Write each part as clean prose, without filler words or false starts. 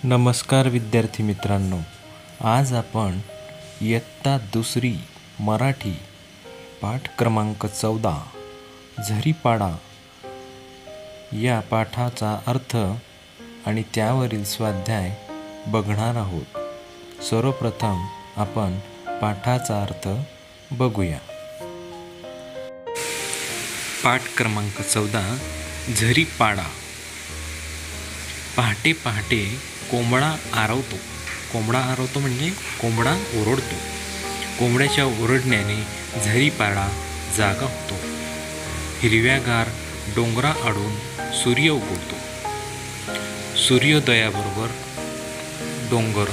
नमस्कार विद्यार्थी मित्रांनो, आज आपण इयत्ता दुसरी मराठी पाठ क्रमांक 14 झरीपाडा या पाठाचा अर्थ आणि त्यावरील स्वाध्याय बघणार आहोत. सर्वप्रथम आपण पाठाचा अर्थ बघूया. पाठ क्रमांक 14 झरीपाडा. पहाटे पहाटे कोंबडा आरवतो. कोंबडा आरवतो म्हणजे कोंबडा ओरडतो. कोंबड्याच्या ओरडण्याने झरीपाडा जागा होतो. हिरव्यागार डोंगराआडून सूर्य उगवतो. सूर्योदयाबरोबर डोंगर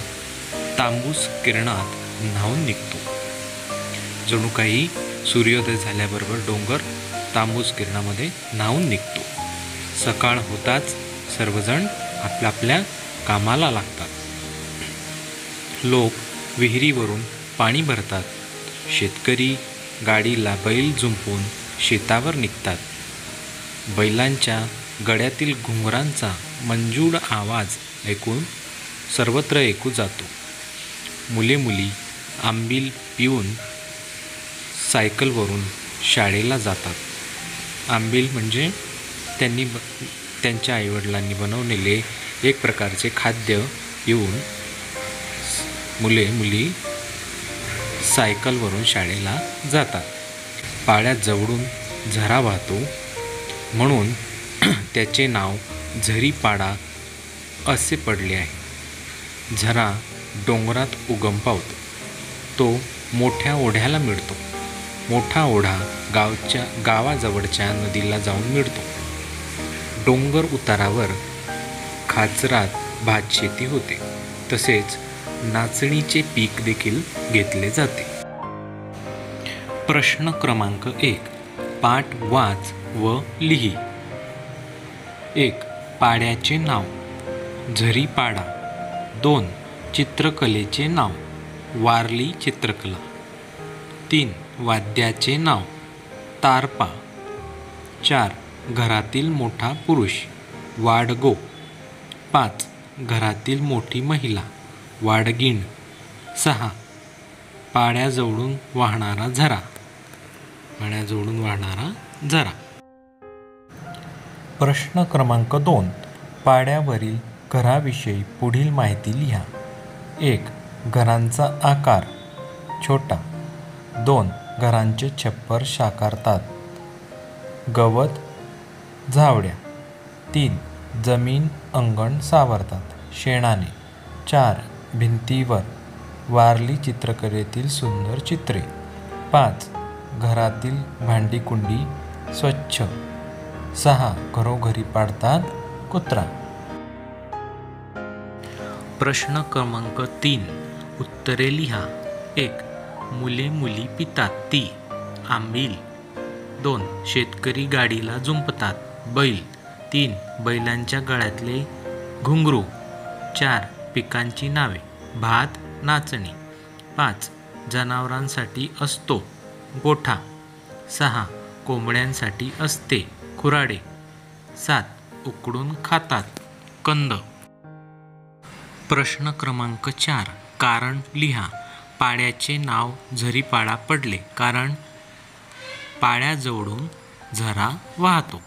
तांबूस किरणात न्हाऊन निघतो. जणू काही सूर्योदय झाल्याबरोबर डोंगर तांबूस किरणामध्ये न्हाऊन निघतो. सकाळ होताच सर्वजण आपल्या आपल्या कामाला लागतात. लोक विहिरीवरून पाणी भरतात. शेतकरी गाडीला बैल जुंपून शेतावर निघतात. बैलांच्या गळ्यातील घुंगरांचा मंजूळ आवाज ऐकून सर्वत्र ऐकू जातो. मुले मुली आंबील पिऊन सायकलवरून शाळेला जातात. आंबील म्हणजे त्यांच्या आईवडिलांनी बनवलेले एक प्रकारचे खाद्य पिऊन मुली सायकलवरून शाळेला जातात. पाळ्यात जवळून झरा वाहतो म्हणून त्याचे नाव झरीपाडा असे पडले आहे. झरा डोंगरात उगम पावतो. तो मोठ्या ओढ्याला मिळतो. मोठा ओढा गावाजवळच्या नदीला जाऊन मिळतो. डोंगर उतारावर खाचरात भातशेती होते. तसेच नाचणीचे पीक देखील घेतले जाते. प्रश्न क्रमांक 1. पाठ वाच व लिही. 1. पाड्याचे नाव झरीपाडा. 2. चित्रकलेचे नाव वारली चित्रकला. 3. वाद्याचे नाव तारपा. 4. घरातील मोठा पुरुष वाडगो. 5. घरातील मोठी महिला वाडगीण. 6. पाड्याजवळून वाहणारा झरा. पाड्याजवळून वाहणारा झरा. प्रश्न क्रमांक 2. पाड्यावरील घराविषयी पुढील माहिती लिहा. 1. घरांचा आकार छोटा. 2. घरांचे छप्पर साकारतात. गवत झावड्या. 3. जमीन अंगण सावरतात शेणाने. 4. भिंतीवर वारली चित्रकलेतील सुंदर चित्रे. 5. घरातील भांडीकुंडी स्वच्छ. 6. घरोघरी पाडतात कुत्रा. प्रश्न क्रमांक 3. उत्तरे लिहा. 1. मुले मुली पितात ती आंबील. 2. शेतकरी गाडीला जुंपतात बैल. 3. बैलांच्या गळ्यातले घुंगरू. 4. पिकांची नावे भात नाचणी. 5. जनावरांसाठी असतो गोठा. 6. कोंबड्यांसाठी असते खुराडे. 7. उकडून खातात कंद. प्रश्न क्रमांक 4. कारण लिहा. पाड्याचे नाव झरीपाडा पडले कारण पाड्याजवळून झरा वाहतो.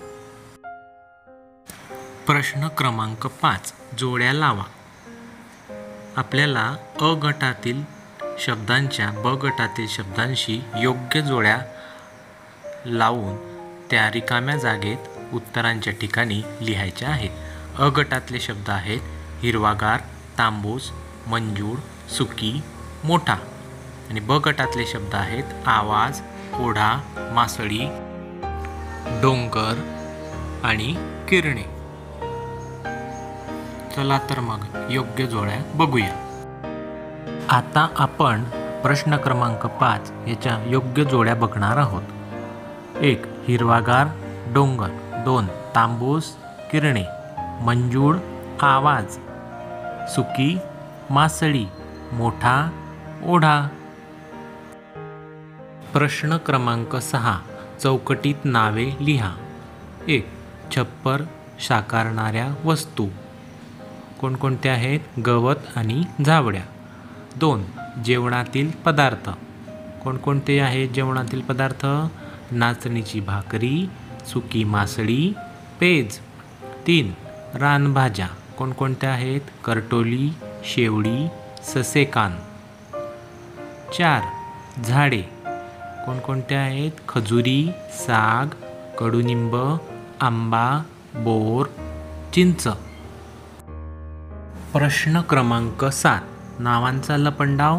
प्रश्न क्रमांक 5. जोड्या लावा. आपल्याला अ गटातील शब्दांच्या ब गटातील शब्दांशी योग्य जोड्या लावून त्या रिकाम्या जागेत उत्तरांच्या ठिकाणी लिहायच्या आहेत. अ गटातले शब्द आहेत हिरवागार, तांबूस, मंजूळ, सुकी, मोठा. आणि ब गटातले शब्द आहेत आवाज, ओढा, मासळी, डोंगर आणि किरणे. चला तर मग योग्य जोड्या बघूया. आता आपण प्रश्न क्रमांक 5 याच्या योग्य जोड्या बघणार आहोत. 1. हिरवागार डोंगर. 2. तांबूस किरणे. मंजूळ आवाज. सुकी मासळी. मोठा ओढा. प्रश्न क्रमांक 6. चौकटीत नावे लिहा. 1. छप्पर साकारणाऱ्या वस्तू. कोणकोणते आहेत? गवत आणि झावड्या. 2. जेवणातील पदार्थ. कोणकोणते आहेत जेवणातील पदार्थ? नाचणीची भाकरी, सुकी मासळी, पेज. 3. रानभाज्या. कोणकोणत्या आहेत? करटोली, शेवडी, ससेकान. 4. झाडे. कोणकोणते आहेत? खजुरी, साग, कडुनिंब, आंबा, बोर, चिंच. प्रश्न क्रमांक 7. नावांचा लपंडाव.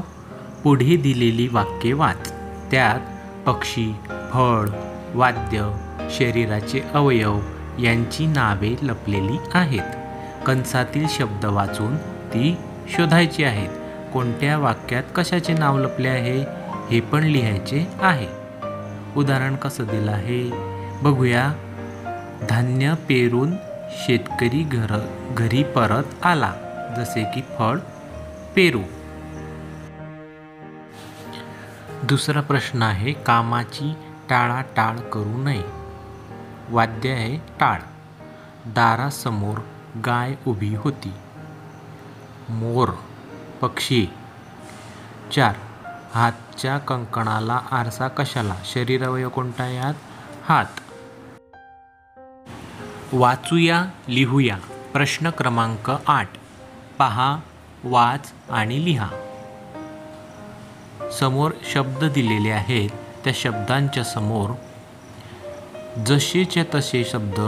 पुढे दिलेली वाक्ये वाच. त्यात पक्षी, फळ, वाद्य, शरीराचे अवयव यांची नावे लपलेली आहेत. कंसातील शब्द वाचून ती शोधायची आहेत. कोणत्या वाक्यात कशाचे नाव लपले आहे हे पण लिहायचे आहे. उदाहरण कसं दिलं आहे बघूया. धान्य पेरून शेतकरी घरी परत आला. जसे की फळ पेरू. दुसरा प्रश्न आहे कामाची टाळाटाळ करू नये. वाद्य आहे टाळ. दारासमोर गाय उभी होती. मोर पक्षी. 4. हातच्या कंकणाला आरसा कशाला? शरीर अवयव कोणता यात? हात. वाचूया, लिहूया. प्रश्न क्रमांक 8. पहा, वाच आणि लिहा. समोर शब्द दिलेले आहेत. त्या शब्दांच्या समोर जसेच्या तसे शब्द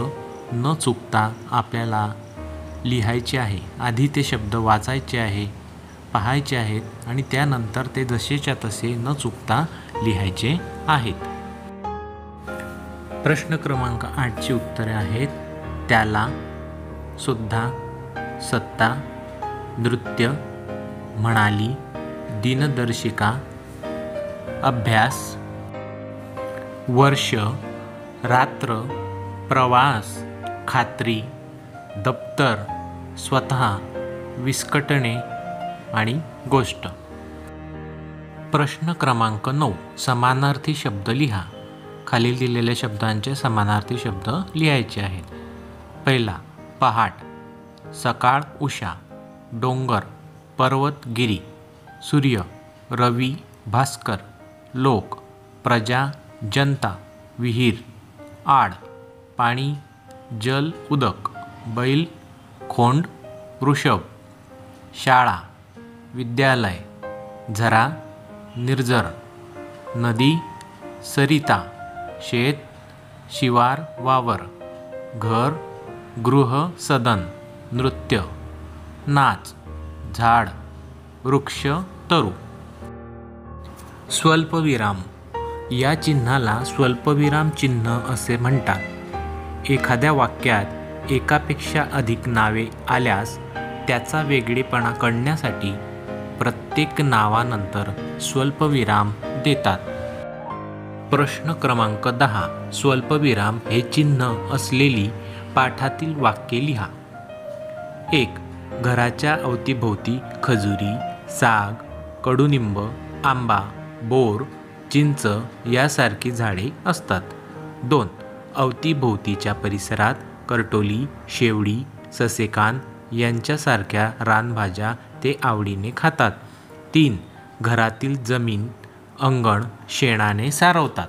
न चुकता आपल्याला लिहायचे आहे. आधी ते शब्द वाचायचे आहे, पाहायचे आहेत आणि त्यानंतर ते जसेच्या तसे न चुकता लिहायचे आहेत. प्रश्न क्रमांक 8ची उत्तरे आहेत. त्याला, सुद्धा, सत्ता, नृत्य, म्हणाली, दिनदर्शिका, अभ्यास, वर्ष, रात्र, प्रवास, खात्री, दप्तर, स्वतः, विस्कटणे आणि गोष्ट. प्रश्न क्रमांक 9. समानार्थी शब्द लिहा. खालील दिलेल्या शब्दांचे समानार्थी शब्द लिहायचे आहेत. पहिला पहाट, सकाळ उषा, डोंगर, पर्वत गिरी, सूर्य, रवी, भास्कर, लोक, प्रजा, जनता, विहीर, आड, पाणी, जल, उदक, बैल, खोंड, वृषभ, शाळा, विद्यालय, झरा, निर्जर, नदी, सरिता, शेत, शिवार, वावर, घर, गृह, सदन, नृत्य, नाच, झाड, वृक्ष, तरू. स्वल्पविराम. या चिन्हाला स्वल्पविराम चिन्ह असे म्हणतात. एखाद्या वाक्यात एकापेक्षा अधिक नावे आल्यास त्याचा वेगळेपणा कळण्यासाठी प्रत्येक नावानंतर स्वल्पविराम देतात. प्रश्न क्रमांक 10. स्वल्पविराम हे चिन्ह असलेली पाठातील वाक्ये लिहा. 1. घराच्या अवतीभोवती खजुरी, साग, कडुनिंब, आंबा, बोर, चिंच यासारखी झाडे असतात. 2. अवतीभोवतीच्या परिसरात करटोली, शेवडी, ससेकान यांच्यासारख्या रानभाज्या ते आवडीने खातात. 3. घरातील जमीन, अंगण शेणाने सारवतात.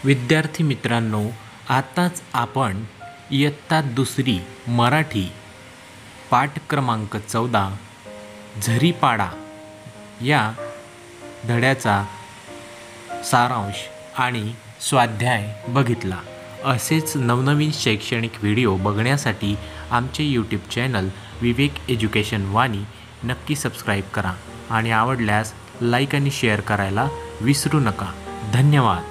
विद्यार्थी मित्रांनो, आताच आपण इयत्ता 2 मराठी पाठ क्रमांक 14 झरीपाडा या धड्याचा सारांश आणि स्वाध्याय बघितला. असेच नवनवीन शैक्षणिक व्हिडिओ बघण्यासाठी आमचे यूट्यूब चॅनल विवेक एज्युकेशन वाणी नक्की सबस्क्राईब करा आणि आवडल्यास लाईक आणि शेअर करायला विसरू नका. धन्यवाद.